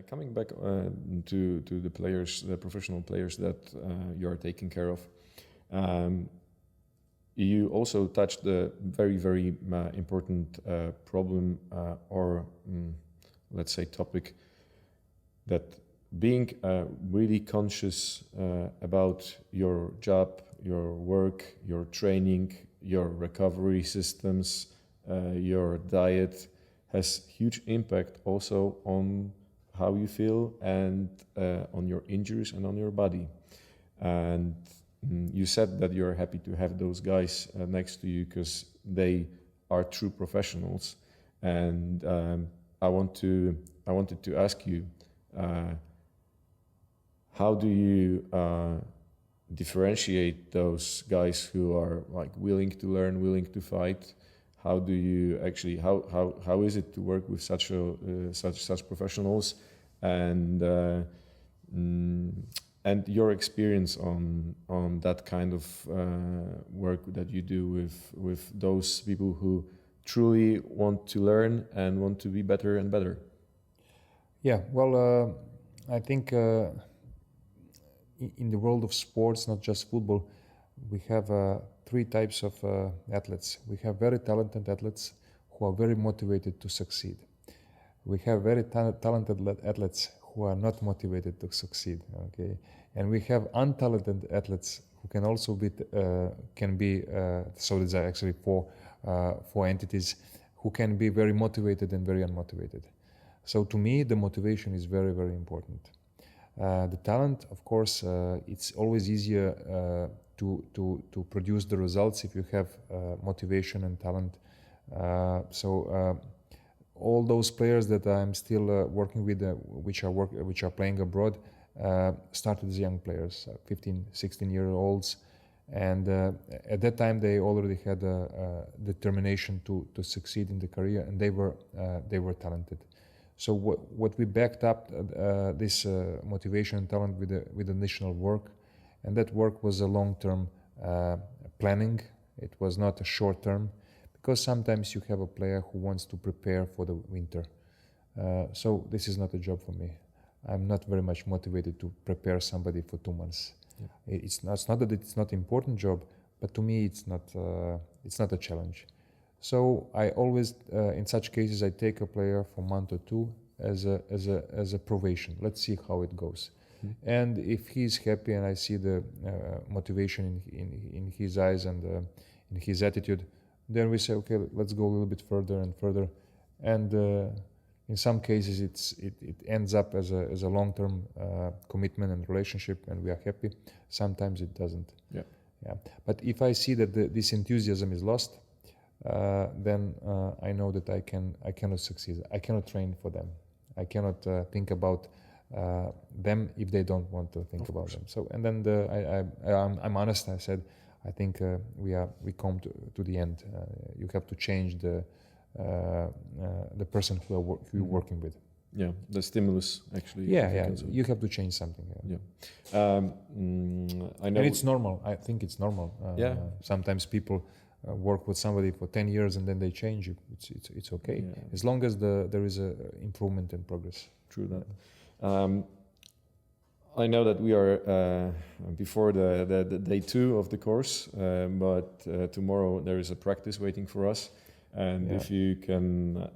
Coming back to the players, the professional players that you are taking care of, you also touched the very important problem or let's say topic, that being really conscious about your job, your work, your training, your recovery systems, your diet has huge impact also on how you feel and on your injuries and on your body. And you said that you're happy to have those guys next to you because they are true professionals. And I wanted to ask you, how do you differentiate those guys who are like willing to learn, willing to fight? How do you actually how is it to work with such professionals, and your experience on that kind of work that you do with those people who truly want to learn and want to be better and better? Yeah, well, I think in the world of sports, not just football, we have three types of athletes. We have very talented athletes who are very motivated to succeed. We have very talented athletes who are not motivated to succeed. Okay, and we have untalented athletes who can also be so these are actually four entities who can be very motivated and very unmotivated. So to me, the motivation is very important. The talent, of course, it's always easier to produce the results if you have motivation and talent. All those players that I'm still working with, which are playing abroad, started as young players, 15, 16-year-olds, and at that time they already had determination to succeed in the career, and they were talented. So what we backed up this motivation and talent with additional work, and that work was a long-term planning. It was not a short-term, because sometimes you have a player who wants to prepare for the winter. So this is not a job for me. I'm not very much motivated to prepare somebody for 2 months. Yeah. It's not that it's not an important job, but to me it's not a challenge. So I always, in such cases, I take a player for a month or two as a probation. Let's see how it goes. Mm-hmm. And if he's happy and I see the motivation in his eyes and in his attitude, then we say, okay, let's go a little bit further and further. And in some cases, it ends up as a long-term commitment and relationship, and we are happy. Sometimes it doesn't. Yeah. But if I see that this enthusiasm is lost, then I know that I cannot succeed. I cannot train for them. I cannot think about them if they don't want to think about them. So, and then I'm honest. I said, I think we come to the end. You have to change the person who you're working with. Yeah, the stimulus actually. Yeah. You have to change something. Yeah. I know. And it's normal. I think it's normal. Sometimes people work with somebody for 10 years and then they change you. It's okay, as long as there is a improvement and progress. True that. I know that we are before the day 2 of the course, but tomorrow there is a practice waiting for us, and if you can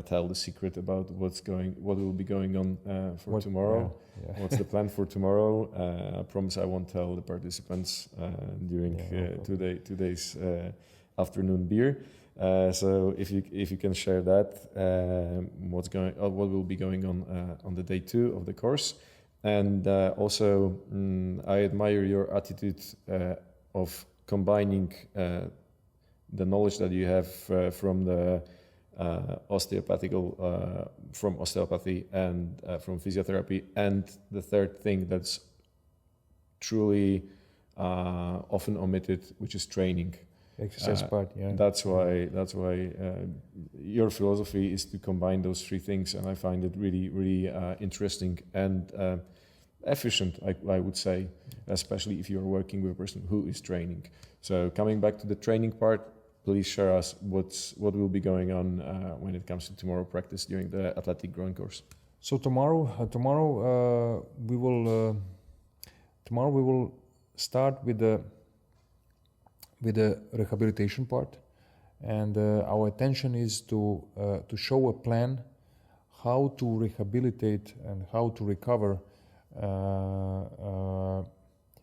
tell the secret about what will be going on for tomorrow. What's the plan for tomorrow? I promise I won't tell the participants during today's afternoon beer. So if you can share that, what will be going on the day 2 of the course, and also I admire your attitude of combining the knowledge that you have from the from osteopathy and from physiotherapy, and the third thing that's truly often omitted, which is training. Exercise part, yeah. That's why your philosophy is to combine those 3 things, and I find it really interesting and efficient, I would say, especially if you're working with a person who is training. So coming back to the training part, please share us what will be going on when it comes to tomorrow practice during the athletic groin course. So tomorrow we will start with the rehabilitation part, and our attention is to show a plan how to rehabilitate and how to recover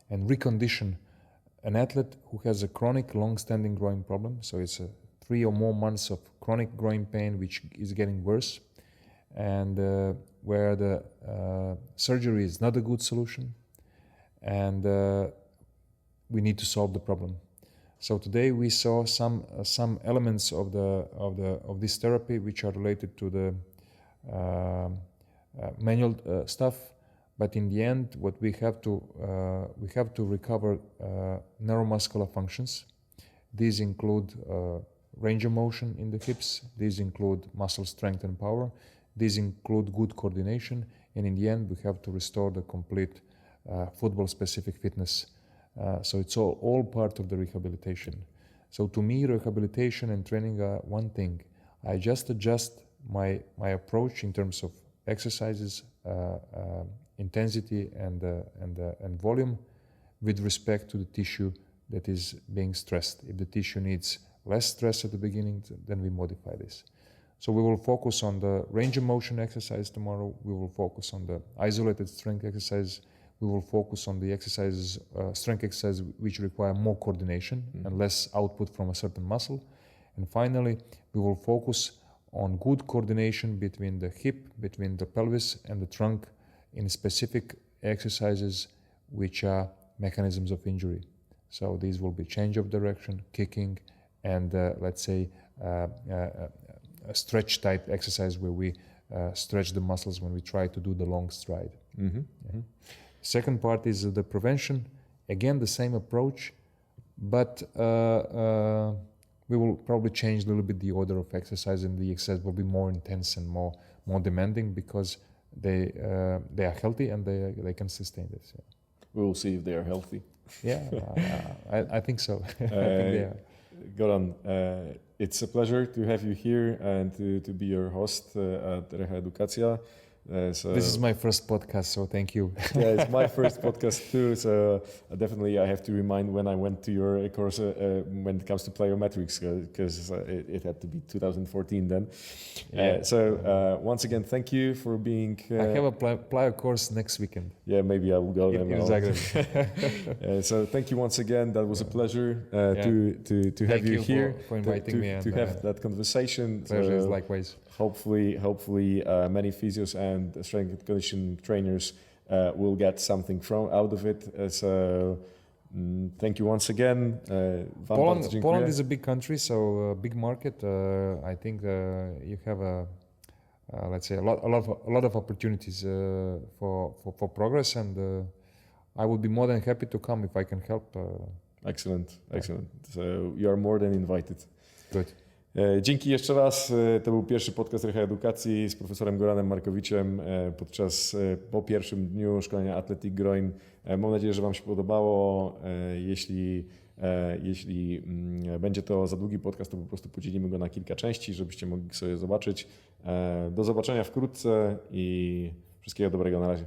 and recondition an athlete who has a chronic long-standing groin problem. So it's 3 or more months of chronic groin pain which is getting worse, and where the surgery is not a good solution, and we need to solve the problem. So today we saw some elements of this therapy which are related to the manual stuff, but in the end, what we have to recover neuromuscular functions. These include range of motion in the hips. These include muscle strength and power. These include good coordination, and in the end, we have to restore the complete football-specific fitness. So it's all part of the rehabilitation. So to me, rehabilitation and training are one thing. I just adjust my approach in terms of exercises, intensity, and volume with respect to the tissue that is being stressed. If the tissue needs less stress at the beginning, then we modify this. So we will focus on the range of motion exercise tomorrow. We will focus on the isolated strength exercise. We will focus on the exercises, strength exercises which require more coordination and less output from a certain muscle. And finally, we will focus on good coordination between the hip, between the pelvis and the trunk in specific exercises which are mechanisms of injury. So these will be change of direction, kicking, and let's say a stretch type exercise where we stretch the muscles when we try to do the long stride. Second part is the prevention. Again, the same approach, but we will probably change a little bit the order of exercise, and the exercise will be more intense and more demanding because they are healthy and they can sustain this. Yeah. We will see if they are healthy. Yeah, I think so. I think they are. Goran, it's a pleasure to have you here and to be your host at Rehaedukacja. So this is my first podcast, so thank you. Yeah, it's my first podcast too, so definitely I have to remind when I went to your course when it comes to plyometrics, because it had to be 2014 then. So once again, thank you for being... I have a plyo course next weekend. Yeah, maybe I will go then. Exactly. So thank you once again. That was a pleasure to have you here. For inviting me. To have that conversation. Pleasure is likewise. Hopefully many physios and strength and conditioning trainers will get something out of it. So thank you once again. Poland is a big country, so a big market. I think you have let's say a lot of opportunities for progress, and I would be more than happy to come if I can help. Excellent. So you are more than invited. Good. Dzięki jeszcze raz. To był pierwszy podcast Rehaedukacji z profesorem Goranem Markoviciem po pierwszym dniu szkolenia Athletic Groin. Mam nadzieję, że Wam się podobało. Jeśli będzie to za długi podcast, to po prostu podzielimy go na kilka części, żebyście mogli sobie zobaczyć. Do zobaczenia wkrótce i wszystkiego dobrego, na razie.